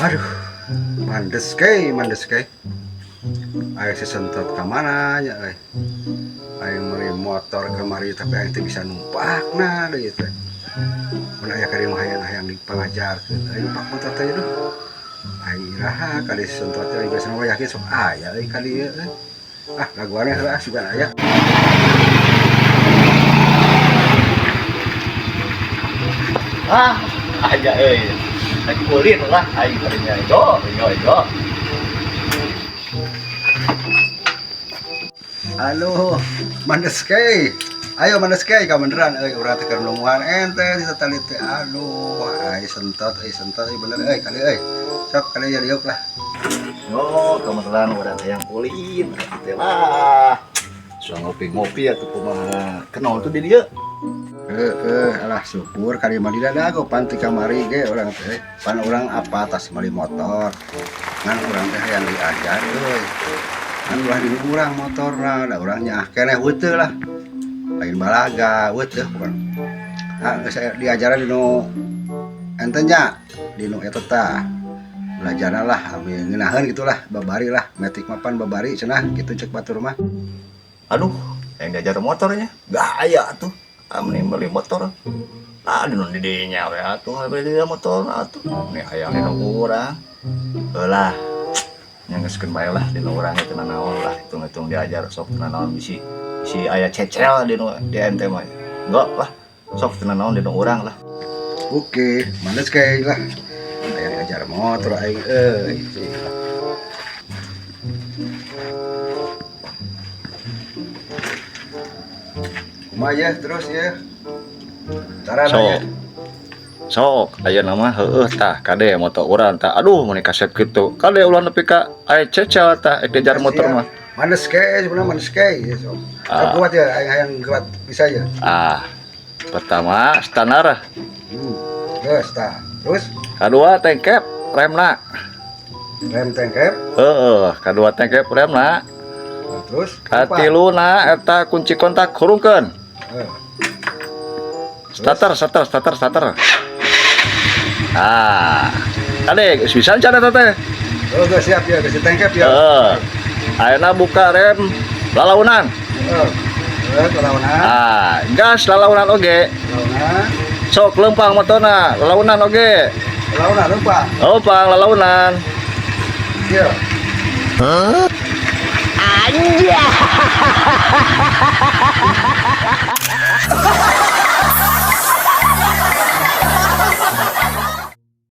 Aduh, mandes kay. Ayo si sentot ke mana nya euy. Ayo meri motor kemari tapi aing teu bisa numpakna deui teh. Mun aya kari mah hayang dipangajarkeun. Ayo numpak motor teh duh. Aing iraha kali si sentot teh biasa mah yakin sok aya euy kali ieu. Ah, laguannya heula sugan aya. Ah, aja lagi kulit lah, ayo kalinya jo. Halo, mandes kay. Ayo mandes kay ka beneran euy urang teh keur nungguan ente di tali teh. Aduh, ai sentot bener euy kali euy. Sok kali ya diuk lah. Oh, kebetulan udah yang kulit, teh lah. Suang ngopi atuh kumaha kenal tuh di dia. Alah syukur kali mah didadago panti kamari ge urang teh. Pan urang apa tas mali motor. Ngan urang teh yang diajar euy. Kan ulah di urang motorna, da urang nyaah keneh weuteuh lah. Lain balaga weuteuh bukan. Ah geus diajaran dinu ente nya, dinu eta tah. Belajarna lah abi ngeunaheun gitulah, babari lah, metik mapan babari cenah kitu ceuk batur mah. Aduh, yang diajar motornya gaya tuh. Amni beli motor. Aduh di dinya we atuh beli motor atuh. Nih hayang dina urang. Heulah. Nyangeskeun bae lah dina urang teh nanaon lah hitung-hitung diajar sok nanaon bisi aya cecel di ente mah. Enggak lah. Sok nanaon dina urang lah. Oke, mandes kay lah. Aya diajar motor aing euy. Kumaha ya terus ya. Carana Sok aya nama heueuh tah kade motor urang tah. Aduh mun kasep kitu. Kade ulah nepi ka aya cecel tah diajar motor mah. Mandes kay sebenarnya mandes kay ya sok. Kuat ya aing hayang gerak bisa ya. Pertama standar. Geus tah. Terus Kadua tengkep remna. rem tengkep. Kadua tengkep remna. Terus Katiluna eta kunci kontak hurungkeun. Starter. Kade geus bisa can eta teh. Oh, geus siap ya, geus tengkep ya. Ayeuna buka rem lalaunan. Lalaunan. Gas lalaunan oge. Lalaunan. Sok lempang motorna lalaunan oge. Lalaunan lempang. Lempang lalaunan. Iya. Anjay.